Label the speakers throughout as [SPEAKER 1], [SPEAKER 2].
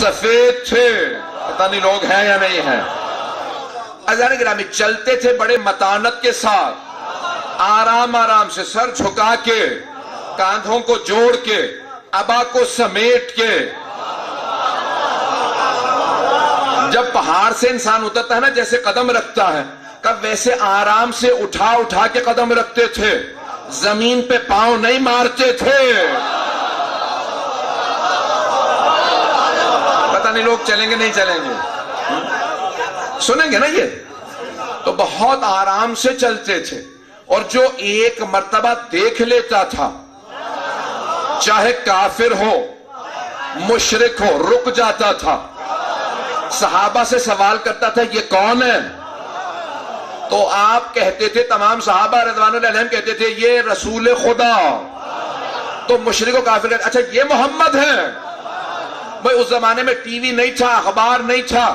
[SPEAKER 1] سفید تھے، پتہ نہیں لوگ ہیں یا نہیں ہیں. عزیزان گرامی چلتے تھے بڑے متانت کے ساتھ، آرام آرام سے، سر جھکا کے، کاندھوں کو جوڑ کے، ابا کو سمیٹ کے. جب پہاڑ سے انسان اترتا ہے نا جیسے قدم رکھتا ہے، کب ویسے آرام سے اٹھا اٹھا کے قدم رکھتے تھے، زمین پہ پاؤں نہیں مارتے تھے. پتہ نہیں لوگ چلیں گے نہیں چلیں گے، سنیں گے نا یہ تو بہت آرام سے چلتے تھے. اور جو ایک مرتبہ دیکھ لیتا تھا، چاہے کافر ہو مشرک ہو، رک جاتا تھا. صحابہ سے سوال کرتا تھا یہ کون ہے؟ تو آپ کہتے تھے، تمام صحابہ رضوان اللہ علیہم کہتے تھے یہ رسول خدا. تو مشرک و کافر کہتے اچھا یہ محمد ہے. بھئی اس زمانے میں ٹی وی نہیں تھا، اخبار نہیں تھا،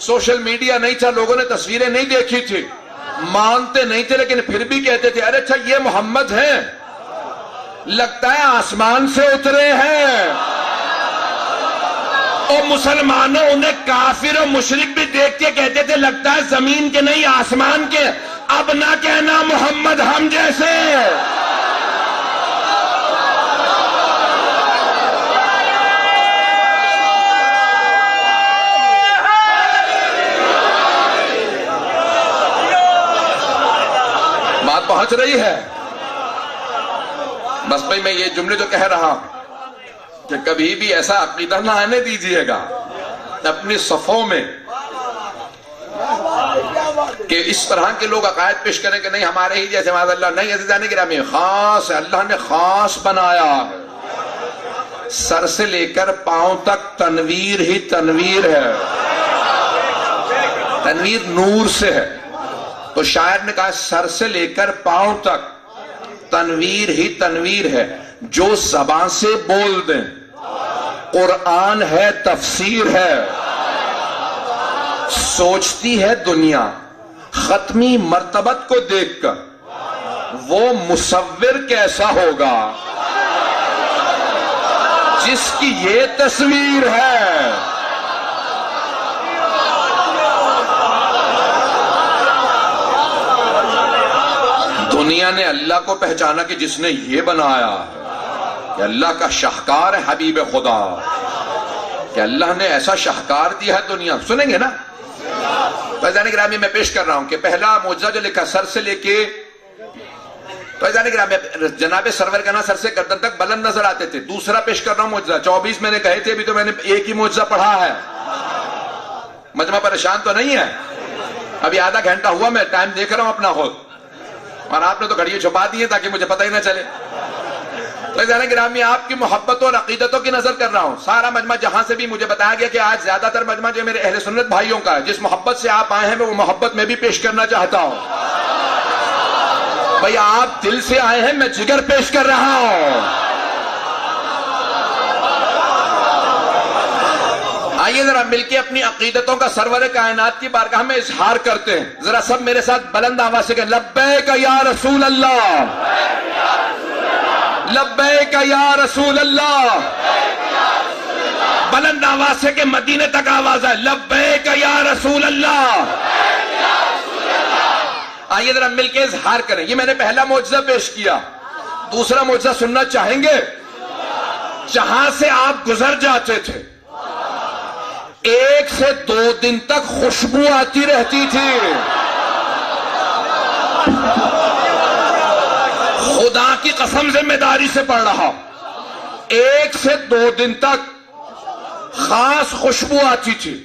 [SPEAKER 1] سوشل میڈیا نہیں تھا، لوگوں نے تصویریں نہیں دیکھی تھی، مانتے نہیں تھے، لیکن پھر بھی کہتے تھے ارے اچھا یہ محمد ہیں، لگتا ہے آسمان سے اترے ہیں. اور مسلمانوں انہیں کافر و مشرک بھی دیکھ کے کہتے تھے لگتا ہے زمین کے نہیں آسمان کے. اب نہ کہنا محمد ہم جیسے. بات پہنچ رہی ہے؟ بس بھئی میں یہ جملے جو کہہ رہا کہ کبھی بھی ایسا عقیدہ نہ آنے دیجئے گا اپنی صفوں میں کہ اس طرح کے لوگ عقائد پیش کریں کہ نہیں ہمارے ہی جیسے معاذ اللہ. نہیں عزیزان گرامی، خاص ہے، اللہ نے خاص بنایا ہے. سر سے لے کر پاؤں تک تنویر ہی تنویر ہے، تنویر نور سے ہے. تو شاعر نے کہا سر سے لے کر پاؤں تک تنویر ہی تنویر ہے. جو زبان سے بول دیں قرآن ہے، تفسیر ہے. سوچتی ہے دنیا ختمی مرتبت کو دیکھ کر وہ مصور کیسا ہوگا جس کی یہ تصویر ہے. دنیا نے اللہ کو پہچانا کہ جس نے یہ بنایا کہ اللہ کا شاہکار ہے حبیب خدا، کہ اللہ نے ایسا شاہکار دیا ہے دنیا. سنیں گے نا؟ فیضان گرامی میں پیش کر رہا ہوں کہ پہلا معجزہ جو لکھا سر سے لے کے، فیضان گرامی جناب سرور کا نا سر سے گردن تک بلند نظر آتے تھے. دوسرا پیش کر رہا ہوں معجزہ، 24 میں نے کہے تھے، ابھی تو میں نے ایک ہی معجزہ پڑھا ہے. مجمع پریشان تو نہیں ہے؟ ابھی آدھا گھنٹہ ہوا میں ٹائم دیکھ رہا ہوں اپنا خود، اور آپ نے تو گھڑیاں چھپا دی ہیں تاکہ مجھے پتہ ہی نہ چلے. تو عزیزان گرامی آپ کی محبتوں اور عقیدتوں کی نظر کر رہا ہوں. سارا مجمع جہاں سے بھی مجھے بتایا گیا کہ آج زیادہ تر مجمع جو میرے اہل سنت بھائیوں کا ہے، جس محبت سے آپ آئے ہیں میں وہ محبت میں بھی پیش کرنا چاہتا ہوں. بھئی آپ دل سے آئے ہیں، میں جگر پیش کر رہا ہوں. آئیے ذرا مل کے اپنی عقیدتوں کا سرور کائنات کی بارگاہ میں اظہار کرتے ہیں. ذرا سب میرے ساتھ بلند آواز سے کہیں لبیک یا رسول اللہ، لبیک یا رسول اللہ. بلند آواز سے کہ مدینے تک آواز ہے، لبیک یا رسول اللہ. آئیے ذرا مل کے اظہار کریں. یہ میں نے پہلا معجزہ پیش کیا. دوسرا معجزہ سننا چاہیں گے؟ جہاں سے آپ گزر جاتے تھے 1 سے 2 دن تک خوشبو آتی رہتی تھی. خدا کی قسم ذمہ داری سے پڑھ رہا، 1 سے 2 دن تک خاص خوشبو آتی تھی.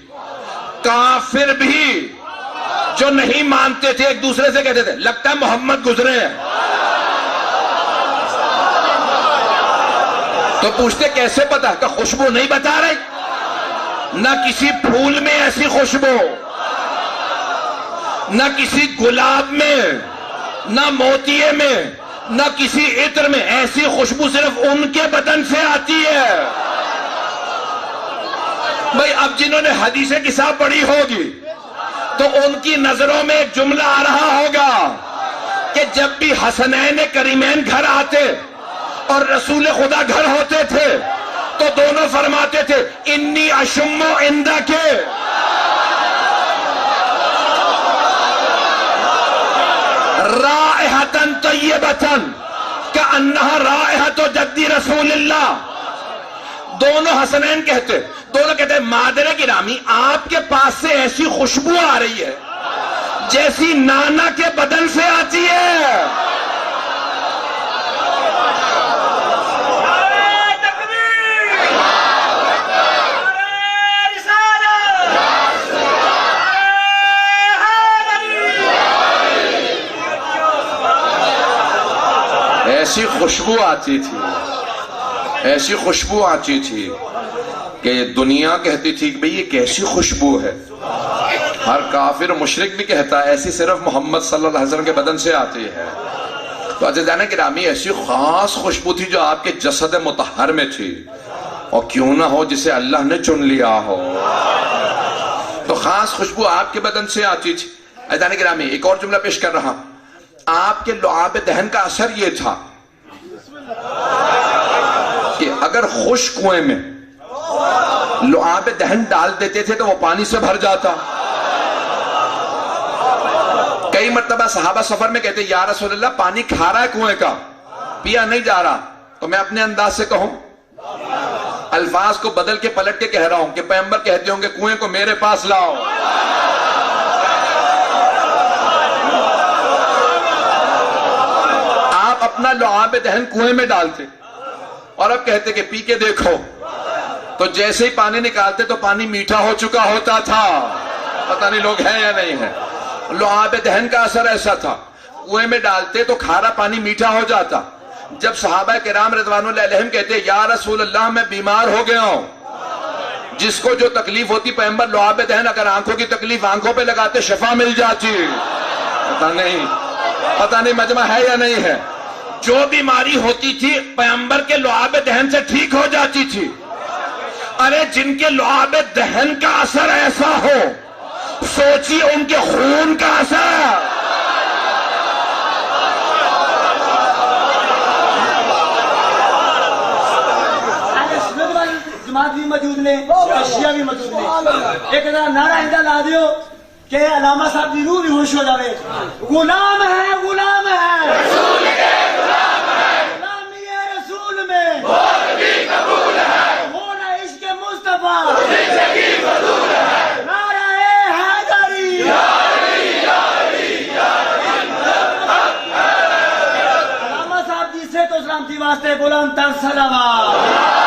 [SPEAKER 1] کافر بھی جو نہیں مانتے تھے ایک دوسرے سے کہتے تھے لگتا ہے محمد گزرے ہیں. تو پوچھتے کیسے پتا؟ کہ خوشبو نہیں بتا رہے. نہ کسی پھول میں ایسی خوشبو، نہ کسی گلاب میں، نہ موتیے میں، نہ کسی عطر میں. ایسی خوشبو صرف ان کے بدن سے آتی ہے. بھئی اب جنہوں نے حدیث کتاب پڑھی ہوگی تو ان کی نظروں میں ایک جملہ آ رہا ہوگا کہ جب بھی حسنین کریمین گھر آتے اور رسول خدا گھر ہوتے تھے تو دونوں فرماتے تھے انی اشم عندک رائحۃ طیبۃ کأنہا رائحۃ جدی رسول اللہ. دونوں حسنین کہتے مادر گرامی آپ کے پاس سے ایسی خوشبو آ رہی ہے جیسی نانا کے بدن سے آتی ہے. ایسی خوشبو آتی تھی، ایسی خوشبو آتی تھی کہ دنیا کہتی تھی کہ بھئی یہ کیسی خوشبو ہے. ہر کافر مشرک بھی کہتا ہے ایسی صرف محمد صلی اللہ علیہ وسلم کے بدن سے آتی ہے. تو عزیزان گرامی ایسی خاص خوشبو تھی جو آپ کے جسد مطہر میں تھی، اور کیوں نہ ہو جسے اللہ نے چن لیا ہو. تو خاص خوشبو آپ کے بدن سے آتی تھی. عزیزان گرامی ایک اور جملہ پیش کر رہا. آپ کے لعاب دہن کا اثر یہ تھا کہ اگر خشک کنویں میں لعاب دہن ڈال دیتے تھے تو وہ پانی سے بھر جاتا. کئی مرتبہ صحابہ سفر میں کہتے یا رسول اللہ پانی کھا رہا ہے کنویں کا، پیا نہیں جا رہا. تو میں اپنے انداز سے کہوں، الفاظ کو بدل کے پلٹ کے کہہ رہا ہوں کہ پیغمبر کہتے ہوں کہ کنویں کو میرے پاس لاؤ. آپ اپنا لعاب دہن کنویں میں ڈالتے اور اب کہتے کہ پی کے دیکھو، تو جیسے ہی پانی نکالتے تو پانی میٹھا ہو چکا ہوتا تھا. پتہ نہیں لوگ ہیں یا نہیں ہیں. لعاب دہن کا اثر ایسا تھا، کنویں میں ڈالتے تو کھارا پانی میٹھا ہو جاتا. جب صحابہ کرام رضوان اللہ علیہم کہتے یا رسول اللہ میں بیمار ہو گیا ہوں، جس کو جو تکلیف ہوتی پیغمبر لعاب دہن اگر آنکھوں کی تکلیف آنکھوں پہ لگاتے شفا مل جاتی. پتہ نہیں مجمع ہے یا نہیں ہے. جو بیماری ہوتی تھی پیغمبر کے لعاب دہن سے ٹھیک ہو جاتی تھی. ارے جن کے لعاب دہن کا اثر ایسا ہو، سوچیے ان کے خون کا اثر.
[SPEAKER 2] جماعت بھی موجود نے، اشیاء بھی موجود نے. ایک نعرہ ہندہ لا دیو کہ علامہ صاحب کی روح بھی خوش ہو جاوے. غلام ہے، غلام ہے، رسول کے غلام ہے، غلامی رسول میں موت بھی قبول ہے، ہونا عشق مصطفیٰ زندگی فضول ہے. نعرہ حیدری، یا علی یا علی یا علی. علامہ صاحب جی سے تو سلامتی واسطے بلند تر صلوات.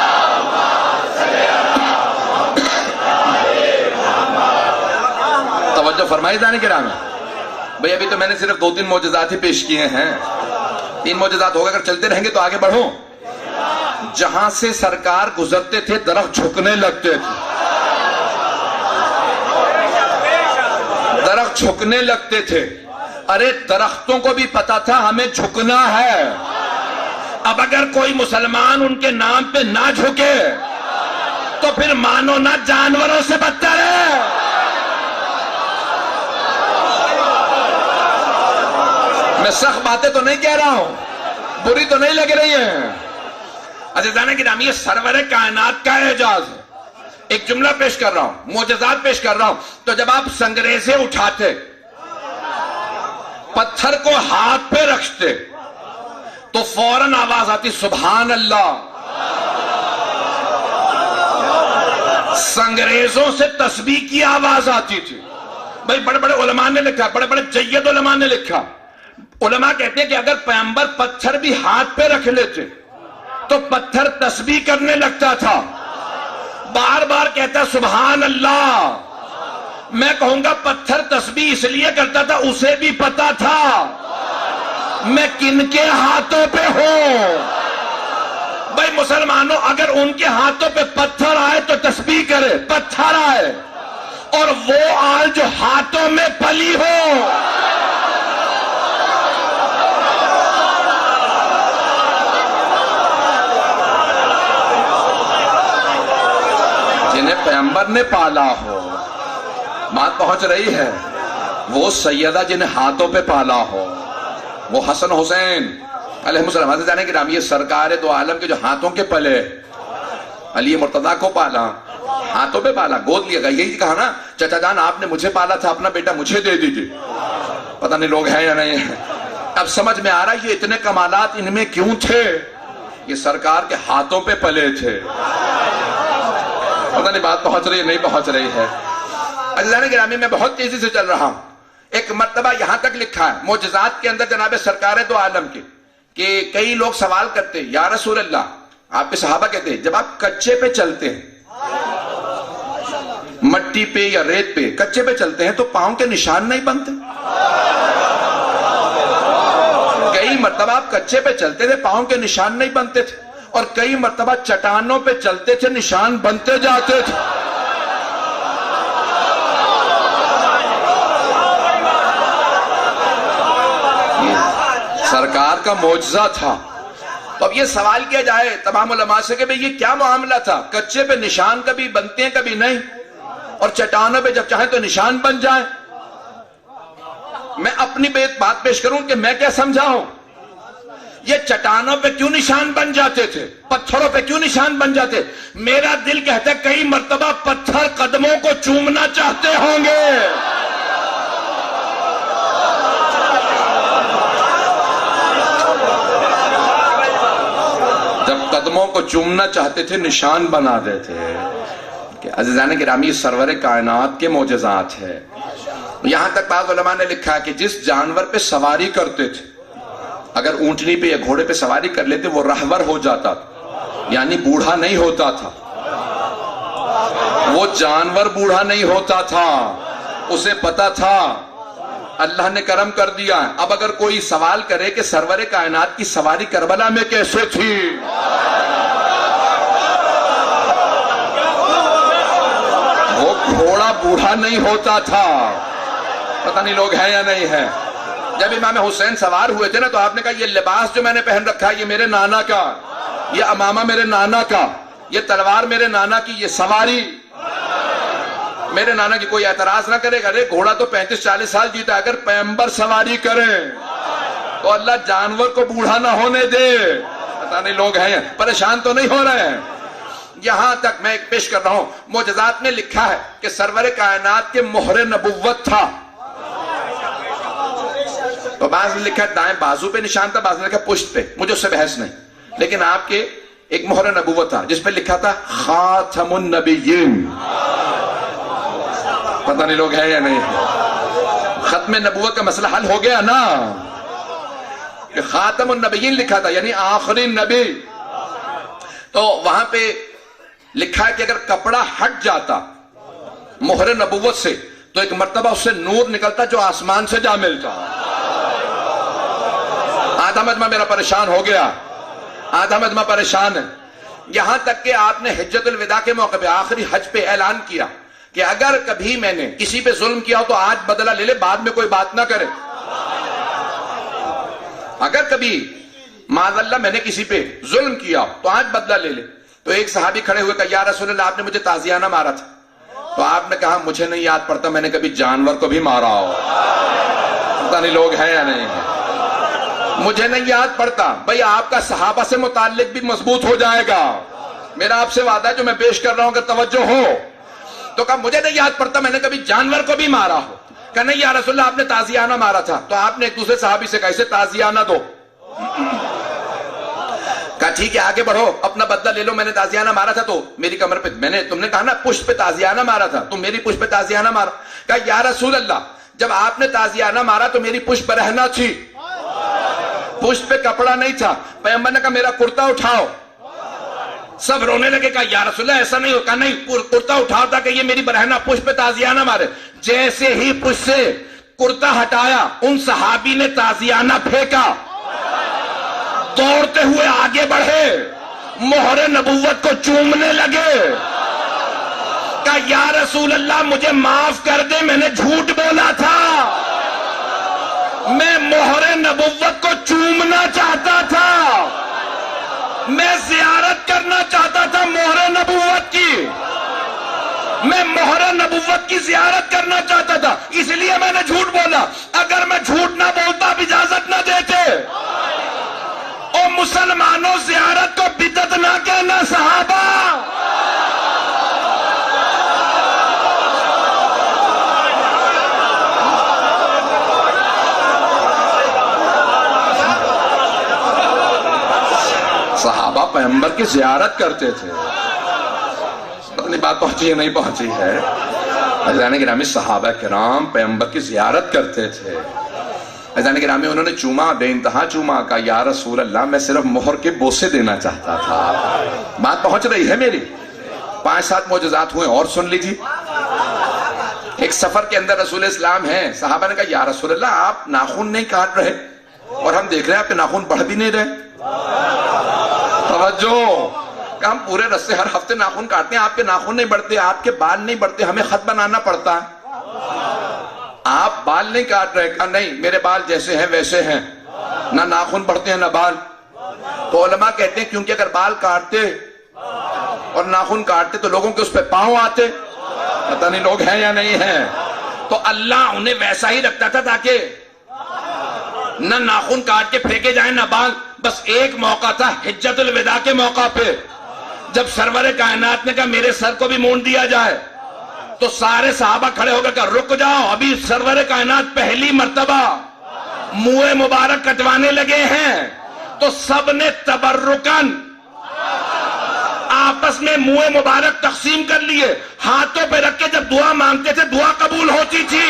[SPEAKER 1] توجہ فرمائی جانے کے رام. بھئی ابھی تو میں نے صرف 2-3 معجزات ہی پیش کیے ہیں. 3 معجزات ہوگا، اگر چلتے رہیں گے تو آگے بڑھو. جہاں سے سرکار گزرتے تھے درخت جھکنے لگتے تھے، درخت جھکنے لگتے تھے. ارے درختوں کو بھی پتا تھا ہمیں جھکنا ہے. اب اگر کوئی مسلمان ان کے نام پہ نہ جھکے تو پھر مانو نہ جانوروں سے بدتر ہے. میں سخت باتیں تو نہیں کہہ رہا ہوں، بری تو نہیں لگ رہی ہیں. عزیزان گرامی یہ سرور کائنات کا اعجاز ہے. ایک جملہ پیش کر رہا ہوں، معجزات پیش کر رہا ہوں. تو جب آپ سنگریزے اٹھاتے، پتھر کو ہاتھ پہ رکھتے تو فوراً آواز آتی سبحان اللہ. سنگریزوں سے تسبیح کی آواز آتی تھی. بھئی بڑے بڑے علماء نے لکھا، بڑے بڑے جید علماء نے لکھا. علماء کہتے ہیں کہ اگر پیغمبر پتھر بھی ہاتھ پہ رکھ لیتے تو پتھر تسبیح کرنے لگتا تھا، بار بار کہتا سبحان اللہ. میں کہوں گا پتھر تسبیح اس لیے کرتا تھا، اسے بھی پتا تھا میں کن کے ہاتھوں پہ ہوں. بھائی مسلمانوں اگر ان کے ہاتھوں پہ پتھر آئے تو تسبیح کرے. پتھر آئے اور وہ آل جو ہاتھوں میں پلی ہو، جنہیں پیغمبر نے پالا ہو. بات پہنچ رہی ہے. وہ سیدہ جنہیں ہاتھوں پہ پالا ہو، وہ حسن حسین علیہ السلام. حضرت جانے کی نام یہ سرکار دو عالم کے جو ہاتھوں کے پلے. علی مرتضیٰ کو پالا، ہاتھوں پہ پالا، گود لیا گیا، یہی کہا نا چچا جان آپ نے مجھے پالا تھا، اپنا بیٹا مجھے دے دیجئے۔ پتہ نہیں لوگ ہیں یا نہیں ہیں۔ اب سمجھ میں آ رہا ہے یہ اتنے کمالات ان میں کیوں تھے، یہ سرکار کے ہاتھوں پہ پلے تھے۔ پتہ نہیں بات پہنچ رہی ہے نہیں پہنچ رہی ہے۔ عزیزان گرامی میں بہت تیزی سے چل رہا ہوں۔ ایک مرتبہ یہاں تک لکھا ہے معجزات کے اندر جناب سرکار دو عالم کے کہ کئی لوگ سوال کرتے یا رسول اللہ، آپ کے صحابہ کہتے ہیں جب آپ کچے پہ چلتے ہیں، مٹی پہ یا ریت پہ کچے پہ چلتے ہیں تو پاؤں کے نشان نہیں بنتے؟ کئی مرتبہ آپ کچے پہ چلتے تھے پاؤں کے نشان نہیں بنتے تھے، اور کئی مرتبہ چٹانوں پہ چلتے تھے نشان بنتے جاتے تھے۔ سرکار کا معجزہ تھا۔ تو اب یہ سوال کیا جائے تمام علماء سے کہ یہ کیا معاملہ تھا، کچے پہ نشان کبھی بنتے ہیں کبھی نہیں، اور چٹانوں پہ جب چاہیں تو نشان بن جائیں۔ میں اپنی بات پیش کروں کہ میں کیا سمجھا ہوں، یہ چٹانوں پہ کیوں نشان بن جاتے تھے، پتھروں پہ کیوں نشان بن جاتے، میرا دل کہتا ہے کئی مرتبہ پتھر قدموں کو چومنا چاہتے ہوں گے۔ جب قدموں کو چومنا چاہتے تھے نشان بنا دیتے۔ کہ عزیزان گرامی سرور کائنات کے معجزات ہے۔ یہاں تک بعض علماء نے لکھا کہ جس جانور پہ سواری کرتے تھے، اگر اونٹنی پہ یا گھوڑے پہ سواری کر لیتے وہ رہبر ہو جاتا تھا، یعنی بوڑھا نہیں ہوتا تھا، وہ جانور بوڑھا نہیں ہوتا تھا، اسے پتا تھا اللہ نے کرم کر دیا۔ اب اگر کوئی سوال کرے کہ سرور کائنات کی سواری کربلا میں کیسے تھی، وہ گھوڑا بوڑھا نہیں ہوتا تھا۔ پتہ نہیں لوگ ہیں یا نہیں ہیں۔ جب امام حسین سوار ہوئے تھے نا تو آپ نے کہا یہ لباس جو میں نے پہن رکھا ہے یہ میرے نانا کا، یہ امامہ میرے نانا کا، یہ تلوار میرے نانا کی، یہ سواری میرے نانا کی۔ کوئی اعتراض نہ کرے گا ارے گھوڑا تو 35-40 سال جیتا، اگر پیغمبر سواری کریں تو اللہ جانور کو بوڑھا نہ ہونے دے۔ پتہ نہیں لوگ ہیں پریشان تو نہیں ہو رہے ہیں۔ یہاں تک میں ایک پیش کر رہا ہوں، معجزات میں لکھا ہے کہ سرور کائنات کے مہر نبوت تھا۔ تو بعض نے لکھا دائیں بازو پہ نشان تھا، بعض نے لکھا پشت پہ، مجھے اس سے بحث نہیں، لیکن آپ کے ایک مہر نبوت تھا جس پہ لکھا تھا خاتم النبیین۔ پتہ نہیں لوگ ہیں یا نہیں ہے۔ ختم نبوت کا مسئلہ حل ہو گیا نا، کہ خاتم النبیین لکھا تھا یعنی آخری نبی۔ تو وہاں پہ لکھا ہے کہ اگر کپڑا ہٹ جاتا مہر نبوت سے تو ایک مرتبہ اس سے نور نکلتا جو آسمان سے جا ملتا۔ آدھا مجمع میرا پریشان ہو گیا، آدھا مجمع پریشان ہے۔ یہاں تک کہ آپ نے حجت الوداع کے موقع پہ آخری حج پہ اعلان کیا کہ اگر کبھی میں نے کسی پہ ظلم کیا ہو تو آج بدلہ لے لے، بعد میں کوئی بات نہ کرے۔ اگر کبھی معاذ اللہ میں نے کسی پہ ظلم کیا تو آج بدلہ لے لے۔ تو ایک صحابی کھڑے ہوئے کہا یا رسول اللہ آپ نے مجھے تازیانہ مارا تھا۔ تو آپ نے کہا مجھے نہیں یاد پڑتا میں نے کبھی جانور کو بھی مارا ہو۔ پتہ نہیں لوگ ہیں یا نہیں ہیں، مجھے نہیں یاد پڑتا۔ بھئی آپ کا صحابہ سے متعلق بھی مضبوط ہو جائے گا، میرا آپ سے وعدہ ہے جو میں پیش کر رہا ہوں کہ توجہ ہو۔ تو کہا مجھے نہیں یاد پڑتا میں نے کبھی جانور کو بھی مارا ہو۔ کہا نہیں یا رسول اللہ آپ نے تازیانہ مارا تھا۔ تو آپ نے ایک دوسرے صحابی سے کہا اسے تازیانہ دو۔ کہا ٹھیک ہے آگے بڑھو اپنا بدلہ لے لو، میں نے تازیانہ مارا تھا تو میری کمر پہ، تم نے کہا نا پشت پہ تازیانہ مارا تھا، تم میری پشت پہ تازیانہ مارا۔ کہا یا رسول اللہ جب آپ نے تازیانہ مارا تو میری پشت برہنہ تھی، پشت پہ کپڑا نہیں تھا۔ پیغمبر نے کہا میرا کرتا اٹھاؤ۔ سب رونے لگے، کہا یا رسول اللہ ایسا نہیں ہو۔ کہا نہیں کرتا اٹھاؤ تھا کہ یہ میری برہنہ پشت پہ تازیانہ مارے۔ جیسے ہی پشت سے کرتا ہٹایا ان صحابی نے تازیانہ پھینکا، دوڑتے ہوئے آگے بڑھے، مہر نبوت کو چومنے لگے۔ کہا یا رسول اللہ مجھے معاف کر دے، میں نے جھوٹ بولا تھا، میں مہر نبوت کو چومنا چاہتا تھا، میں زیارت کرنا چاہتا تھا مہر نبوت کی، میں مہر نبوت کی زیارت کرنا چاہتا تھا، اس لیے میں نے جھوٹ بولا۔ اگر میں جھوٹ نہ بولتا اب اجازت نہ دیتے۔ او مسلمانوں زیارت کو بدعت نہ کہنا صحابہ، پیغمبر کی زیارت کرتے تھے. اپنی بات پہنچی ہے نہیں پہنچی ہے؟ عزیزان گرامی صحابہ کرام پیغمبر کی زیارت کرتے تھے. عزیزان گرامی انہوں نے چوما، بے انتہا چوما، کہا یا رسول اللہ میں صرف مہر کے بوسے دینا چاہتا تھا. بات پہنچ رہی ہے میری؟ 5-7 معجزات ہوئے اور سن لیجیے. ایک سفر کے اندر رسول اسلام ہیں، صحابہ نے کہا یا رسول اللہ آپ ناخن نہیں کاٹ رہے اور ہم دیکھ رہے ہیں آپ کے ناخن بڑھ بھی نہیں رہے. توجہ، کہ ہم پورے رستے ہر ہفتے ناخن کاٹتے ہیں، آپ کے ناخن نہیں بڑھتے، آپ کے بال نہیں بڑھتے، ہمیں خط بنانا پڑتا ہے. آپ بال نہیں کاٹ رہے؟ کہا نہیں، میرے بال جیسے ہیں ویسے ہیں، نہ ناخن بڑھتے ہیں نہ بال. تو علماء کہتے ہیں کیونکہ اگر بال کاٹتے اور ناخن کاٹتے تو لوگوں کے اس پہ پاؤں آتے. پتہ نہیں لوگ ہیں یا نہیں ہیں. تو اللہ انہیں ویسا ہی رکھتا تھا تاکہ نہ ناخن کاٹ کے پھینکے جائیں نہ بال. بس ایک موقع تھا حجت الوداع کے موقع پہ، جب سرور کائنات نے کہا میرے سر کو بھی مونڈ دیا جائے، تو سارے صحابہ کھڑے ہو کر کہا رک جاؤ، ابھی سرور کائنات پہلی مرتبہ منہ مبارک کٹوانے لگے ہیں. تو سب نے تبرکن آپس میں منہ مبارک تقسیم کر لیے، ہاتھوں پہ رکھ کے جب دعا مانگتے تھے دعا قبول ہوتی تھی.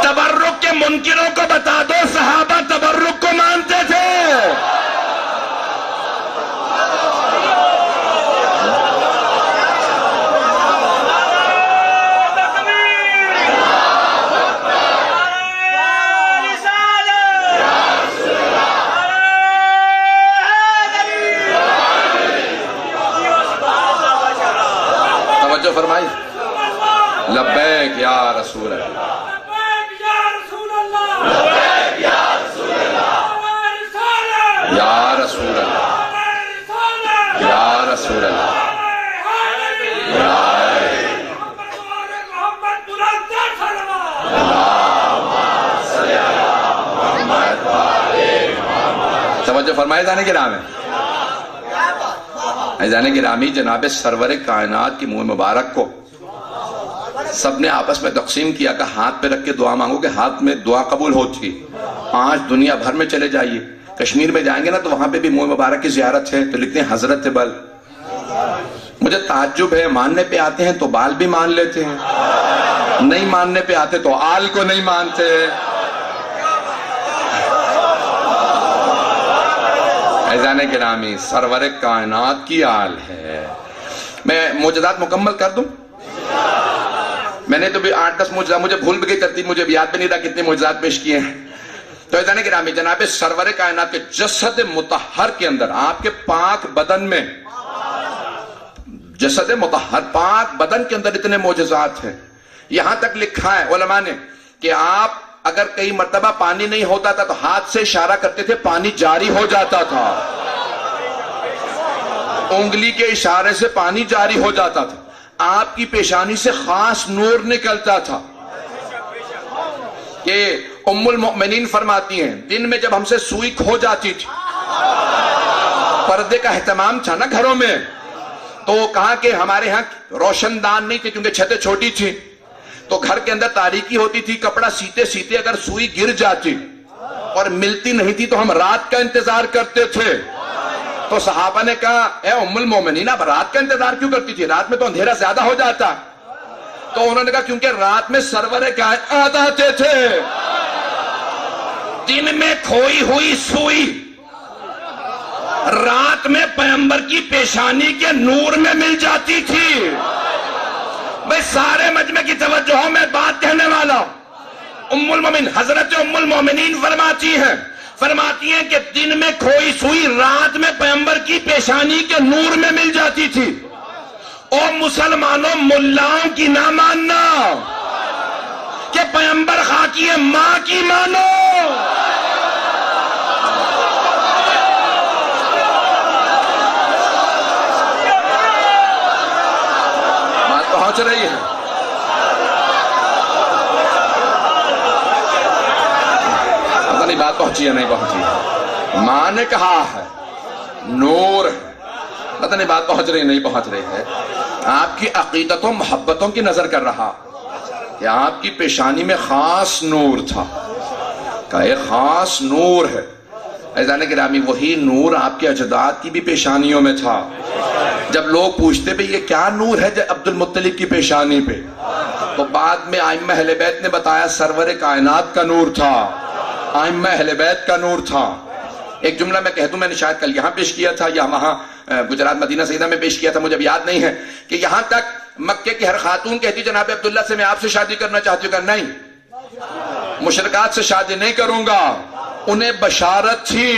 [SPEAKER 1] تبرک کے منکروں کو بتا دو صحابہ تبرک کو مانتے تھے. توجہ فرمائی. لبیک یا رسول اللہ، یا رسول اللہ، یا رسول اللہ، توجہ فرمائے. جانے کے نام ہے عزیزان گرامی، جناب سرور کائنات کی منہ مبارک کو سب نے آپس میں تقسیم کیا کہ ہاتھ پہ رکھ کے دعا مانگو کہ ہاتھ میں دعا قبول ہوتی. آج دنیا بھر میں چلے جائیے، کشمیر میں جائیں گے نا تو وہاں پہ بھی منہ مبارک کی زیارت ہے تو لکھتے ہیں حضرت بل. مجھے تعجب ہے، ماننے پہ آتے ہیں تو بال بھی مان لیتے ہیں، نہیں ماننے پہ آتے تو آل کو نہیں مانتے. عزیزان گرامی سرور کائنات کی آل ہے. میں معجزات مکمل کر دوں؟ میں نے تو بھی 8-10 معجزات، مجھے بھول بھی گئی ترتیب، مجھے یاد بھی نہیں رہا کتنے معجزات پیش کیے ہیں. تو عزیزان گرامی جناب سرور کائنات کے جسد مطہر کے اندر، آپ کے پاک بدن میں، جسد مطہر پاک بدن کے اندر اتنے معجزات ہیں. یہاں تک لکھا ہے علماء نے کہ آپ اگر کئی مرتبہ پانی نہیں ہوتا تھا تو ہاتھ سے اشارہ کرتے تھے، پانی جاری ہو جاتا تھا. انگلی کے اشارے سے پانی جاری ہو جاتا تھا. آپ کی پیشانی سے خاص نور نکلتا تھا کہ ام المؤمنین فرماتی ہیں دن میں جب ہم سے سوئی کھو جاتی تھی، پردے کا اہتمام تھا نا گھروں میں، تو کہا کہ ہمارے ہاں روشن دان نہیں تھے کیونکہ چھتیں چھوٹی تھی، تو گھر کے اندر تاریکی ہوتی تھی. کپڑا سیتے سیتے اگر سوئی گر جاتی اور ملتی نہیں تھی تو ہم رات کا انتظار کرتے تھے. تو صحابہ نے کہا اے ام المومنین اب رات کا انتظار کیوں کرتی تھی؟ رات میں تو اندھیرا زیادہ ہو جاتا. تو انہوں نے کہا کیونکہ رات میں سرور کائنات آتے تھے. دن میں کھوئی ہوئی سوئی رات میں پیغمبر کی پیشانی کے نور میں مل جاتی تھی. بھئی سارے مجمع کی توجہ ہو، میں بات کہنے والا. ام المومنین حضرت ام المومنین فرماتی ہیں کہ دن میں کھوئی سوئی رات میں پیغمبر کی پیشانی کے نور میں مل جاتی تھی. او مسلمانوں ملاؤں کی نہ ماننا کہ پیغمبر خاکی ہے، ماں کی مانو. بات پہنچ رہی ہے. پتہ نہیں بات پہنچی ہے نہیں پہنچی. ماں نے کہا ہے نور ہے. پتہ نہیں بات پہنچ رہی نہیں پہنچ رہی ہے. آپ کی عقیدتوں محبتوں کی نظر کر رہا کہ آپ کی پیشانی میں خاص نور تھا، کہ ایک خاص نور ہے. عزیزان گرامی وہی نور آپ کے اجداد کی بھی پیشانیوں میں تھا. جب لوگ پوچھتے بھی یہ کیا نور ہے عبد المطلب کی پیشانی پہ، تو بعد میں ائمہ اہل بیت نے بتایا سرور کائنات کا نور تھا، ائمہ اہل بیت کا نور تھا. ایک جملہ میں کہہ دوں، میں نے شاید کل یہاں پیش کیا تھا یا وہاں گجرات مدینہ سیدہ میں پیش کیا تھا، مجھے اب یاد نہیں ہے، کہ یہاں تک مکے کی ہر خاتون کہتی جناب عبداللہ سے میں آپ سے شادی کرنا چاہتی ہوں، کہ نہیں مشرکات سے شادی نہیں کروں گا. انہیں بشارت تھی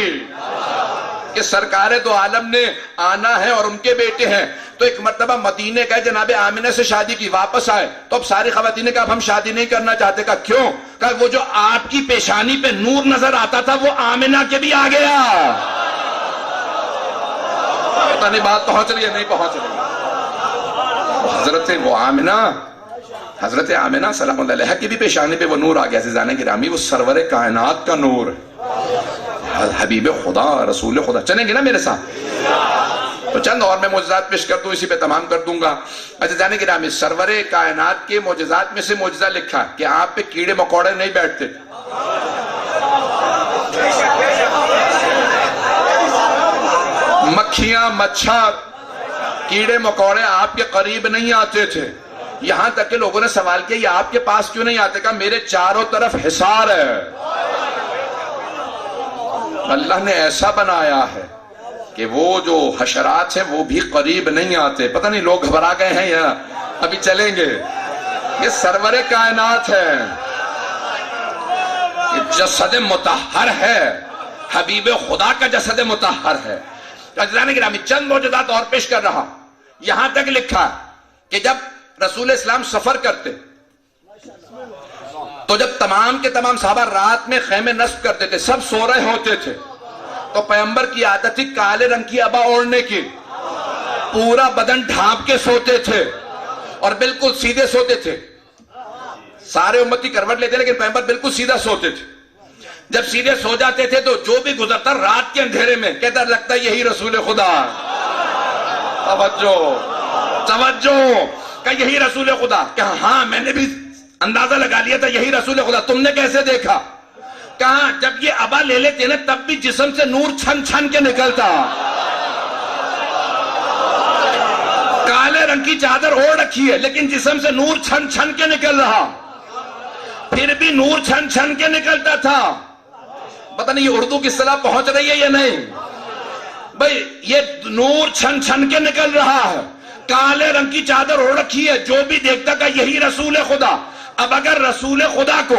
[SPEAKER 1] کہ سرکار دو عالم نے آنا ہے اور ان کے بیٹے ہیں. تو ایک مرتبہ مدینے گئے، جناب آمنہ سے شادی کی، واپس آئے تو اب ساری خواتین نے کہا اب ہم شادی نہیں کرنا چاہتے. کہا کیوں؟ کہا وہ جو آپ کی پیشانی پہ نور نظر آتا تھا وہ آمنہ کے بھی آ گیا. پتہ نہیں بات پہنچ رہی ہے نہیں پہنچ رہی. حضرت آمنہ سلام اللہ علیہ کی بھی پیشانی پہ وہ نور آ گیا. عزیزان گرامی وہ سرور کائنات کا نور، حبیب خدا، رسول خدا. چلیں گے نا میرے ساتھ؟ تو چند اور میں معجزات پیش کر دوں، اسی پہ تمام کر دوں گا. عزیزان گرامی سرور کائنات کے معجزات میں سے معجزہ لکھا کہ آپ پہ کیڑے مکوڑے نہیں بیٹھتے. مکھیاں، مچھر، کیڑے مکوڑے آپ کے قریب نہیں آتے تھے. یہاں تک کہ لوگوں نے سوال کیا یہ آپ کے پاس کیوں نہیں آتے؟ کہا میرے چاروں طرف حصار ہے، اللہ نے ایسا بنایا ہے کہ وہ جو حشرات ہیں وہ بھی قریب نہیں آتے. پتہ نہیں لوگ گھبرا گئے ہیں یا ابھی چلیں گے. یہ سرور کائنات ہے، یہ جسد مطہر ہے، حبیب خدا کا جسد مطہر ہے. عزیزان گرامی چند معجزات اور پیش کر رہا. یہاں تک لکھا کہ جب رسول اسلام سفر کرتے تو جب تمام کے تمام صحابہ رات میں خیمے نصب کرتے تھے، سب سو رہے ہوتے تھے، تو پیغمبر کی عادت تھی کالے رنگ کی عبا اوڑھنے کی، پورا بدن ڈھانپ کے سوتے تھے اور بالکل سیدھے سوتے تھے. سارے امتی کروٹ لیتے لیکن پیغمبر بالکل سیدھا سوتے تھے. جب سیدھے سو جاتے تھے تو جو بھی گزرتا رات کے اندھیرے میں کہتا لگتا یہی رسول خدا. توجہ کہ یہی رسول خدا. کہا ہاں میں نے بھی اندازہ لگا لیا تھا یہی رسول خدا. تم نے کیسے دیکھا؟ کہا جب یہ عبا لے لیتے نا تب بھی جسم سے نور چھن چھن کے نکلتا. کالے رنگ کی چادر اوڑھ رکھی ہے لیکن جسم سے نور چھن چھن کے نکل رہا، پھر بھی نور چھن چھن کے نکلتا تھا. پتہ نہیں یہ اردو کی اصطلاح پہنچ رہی ہے یا نہیں بھئی؟ یہ نور چھن چھن کے نکل رہا ہے، کالے رنگ کی چادر اوڑھ رکھی ہے، جو بھی دیکھتا کہ یہی رسول خدا. اب اگر رسول خدا کو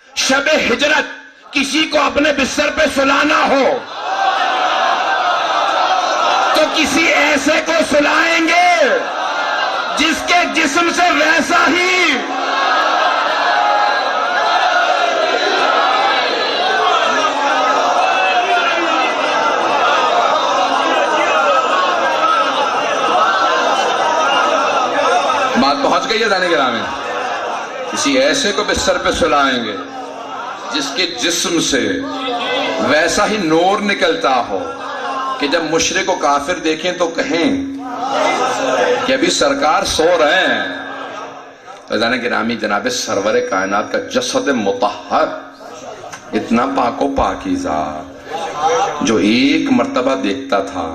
[SPEAKER 1] شب ہجرت کسی کو اپنے بستر پہ سلانا ہو تو کسی ایسے کو سلائیں گے جس کے جسم سے ویسا ہی بات پہنچ گئی ہے. جانے کے نام کسی ایسے کو بستر پہ سلائیں گے جس کے جسم سے ویسا ہی نور نکلتا ہو کہ جب مشرک و کافر دیکھیں تو کہیں کہ ابھی سرکار سو رہے ہیں. فیضان گرامی جناب سرور کائنات کا جسد مطہر اتنا پاک و پاکیزہ جو ایک مرتبہ دیکھتا تھا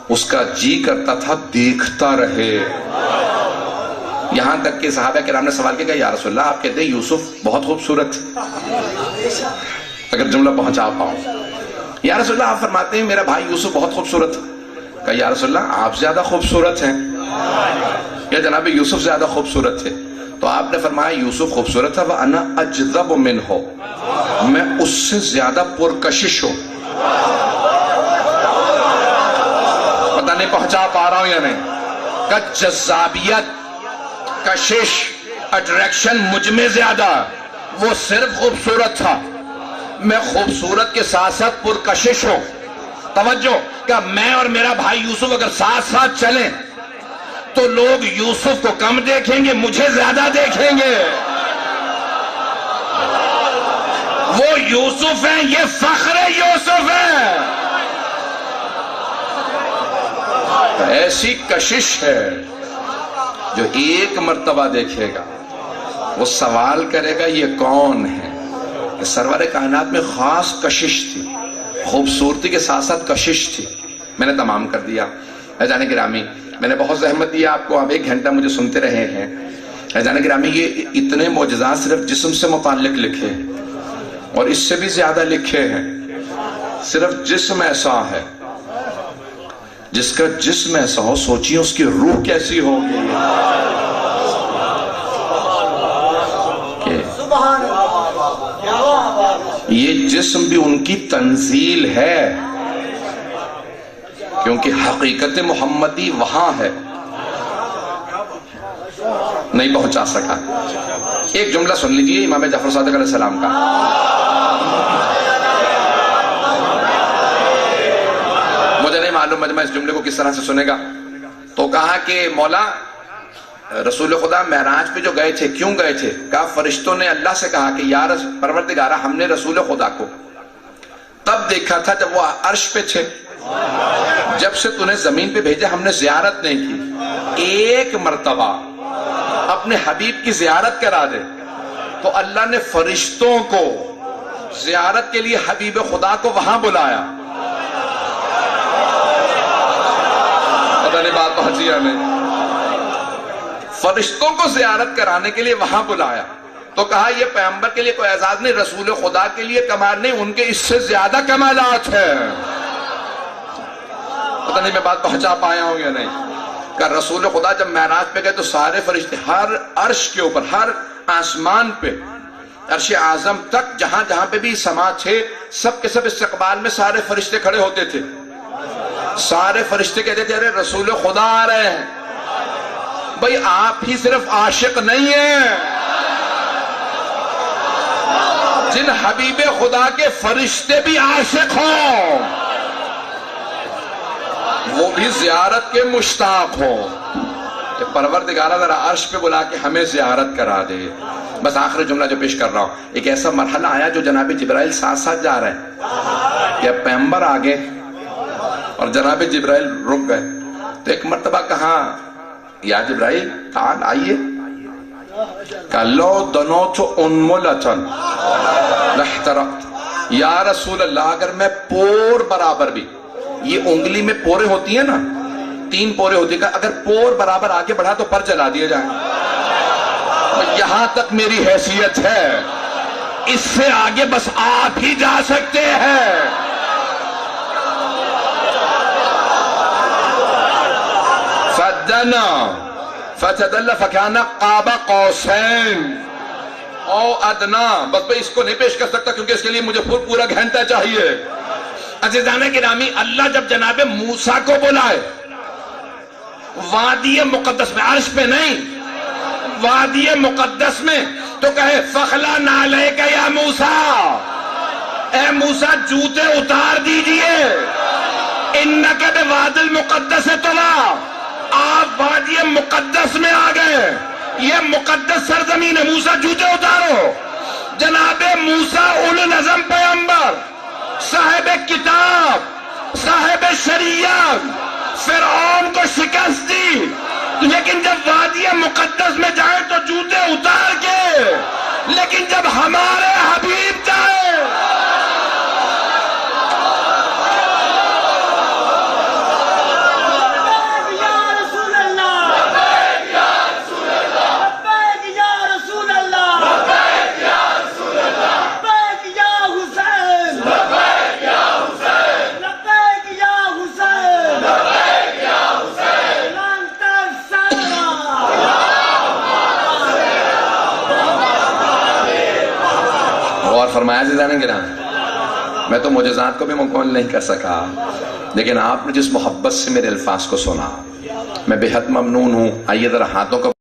[SPEAKER 1] اس کا جی کرتا تھا دیکھتا رہے. یہاں تک کہ صحابہ کرام نے سوال کیا کہ یا رسول اللہ آپ کہتے ہیں یوسف بہت خوبصورت، اگر جملہ پہنچا پاؤں. یا رسول اللہ آپ فرماتے ہیں میرا بھائی یوسف بہت خوبصورت. کہا یا رسول اللہ آپ زیادہ خوبصورت ہیں یا جناب یوسف زیادہ خوبصورت تھے؟ تو آپ نے فرمایا یوسف خوبصورت تھا وَأَنَا أَجْذَبُ مِنْهُ، میں اس سے زیادہ پرکشش ہوں. پتہ نہیں پہنچا پا رہا ہوں یا نہیں. کہ جذابیت، کشش، اٹریکشن مجھ میں زیادہ، وہ صرف خوبصورت تھا، میں خوبصورت کے ساتھ ساتھ پرکشش ہوں. توجہ کہ میں اور میرا بھائی یوسف اگر ساتھ ساتھ چلیں تو لوگ یوسف کو کم دیکھیں گے، مجھے زیادہ دیکھیں گے. وہ یوسف ہیں، یہ فخر یوسف ہے. ایسی کشش ہے جو ایک مرتبہ دیکھے گا وہ سوال کرے گا یہ کون ہے. کہ سرور کائنات میں خاص کشش تھی. خوبصورتی کے ساتھ ساتھ کشش تھی. میں نے تمام کر دیا. عزیزان گرامی میں نے بہت زحمت دیا آپ کو, آپ 1 گھنٹہ مجھے سنتے رہے ہیں. عزیزان گرامی یہ اتنے معجزات صرف جسم سے متعلق لکھے اور اس سے بھی زیادہ لکھے ہیں. صرف جسم ایسا ہے, جس کا جسم ایسا ہو, سوچیے اس کی روح کیسی ہوگی. یہ جسم بھی ان کی تنزیل ہے, کیونکہ حقیقت محمدی وہاں ہے, نہیں پہنچا سکا. ایک جملہ سن لیجئے امام جعفر صادق علیہ السلام کا. مجھے نہیں معلوم مجمع اس جملے کو کس طرح سے سنے گا. تو کہا کہ مولا رسول خدا معراج پہ جو گئے تھے کیوں گئے تھے؟ کہا فرشتوں نے اللہ سے کہا کہ یا پروردگارہ ہم نے رسول خدا کو تب دیکھا تھا جب وہ عرش پہ تھے, جب سے تو نے زمین پہ بھیجا ہم نے زیارت نہیں کی. 1 مرتبہ اپنے حبیب کی زیارت کرا دے. تو اللہ نے فرشتوں کو زیارت کے لیے حبیب خدا کو وہاں بلایا. پتہ نہیں بات پہنچی یا نہیں. فرشتوں کو زیارت کرانے کے لیے وہاں بلایا. تو کہا یہ پیغمبر کے لیے کوئی اعزاز نہیں, رسول خدا کے لیے کمال نہیں, ان کے اس سے زیادہ کمالات ہیں. پتہ نہیں میں بات پہنچا پایا ہوں یا نہیں. کہ رسول خدا جب معراج پہ گئے تو سارے فرشتے ہر عرش کے اوپر, ہر آسمان پہ, عرش اعظم تک جہاں جہاں پہ بھی سما تھے, سب کے سب استقبال میں سارے فرشتے کھڑے ہوتے تھے. سارے فرشتے کہتے تھے ارے رسول خدا آ رہے ہیں. بھئی آپ ہی صرف عاشق نہیں ہیں, جن حبیب خدا کے فرشتے بھی عاشق ہوں وہ بھی زیارت کے مشتاق ہوں. کہ پروردگارہ ذرا عرش پہ بلا کے ہمیں زیارت کرا دے. بس آخری جملہ جو پیش کر رہا ہوں, ایک ایسا مرحلہ آیا جو جناب جبرائیل ساتھ ساتھ جا رہے ہیں. کہ پیغمبر آگے اور جناب جبرائیل رک گئے. تو ایک مرتبہ کہاں یا جبرائیل تعال آئیے. کہ لو دنوت انملتن لحترقت. یا رسول اللہ اگر میں پور برابر بھی, یہ انگلی میں پورے ہوتی ہیں نا, 3 پورے ہوتی ہیں, اگر پور برابر آگے بڑھا تو پر جلا دیے جائیں. یہاں تک میری حیثیت ہے, اس سے آگے بس آپ ہی جا سکتے ہیں. فدنا فتدل فکان قاب قوسین او ادنا. بس میں اس کو نہیں پیش کر سکتا کیونکہ اس کے لیے مجھے پورا گھنٹہ چاہیے. عزیزان گرامی اللہ جب جناب موسیٰ کو بلائے وادی مقدس میں, عرش پہ نہیں, وادی مقدس میں, تو کہے فخلا نعلیک یا موسیٰ, اے موسیٰ جوتے اتار دیجئے. انک بوادی المقدس طلا, آپ وادی مقدس میں آ گئے, یہ مقدس سرزمین ہے. موسیٰ جوتے اتارو. جناب موسیٰ اولو العزم پیغمبر, صاحب کتاب, صاحب شریعت, فرعون کو شکست دی, لیکن جب وادی مقدس میں جائے تو جوتے اتار کے. لیکن جب ہمارے حبیب جائے فرمایا عزیزان گرامی, میں تو معجزات کو بھی مکمل نہیں کر سکا, لیکن آپ نے جس محبت سے میرے الفاظ کو سنا میں بے حد ممنون ہوں. آئیے ذرا ہاتھوں کو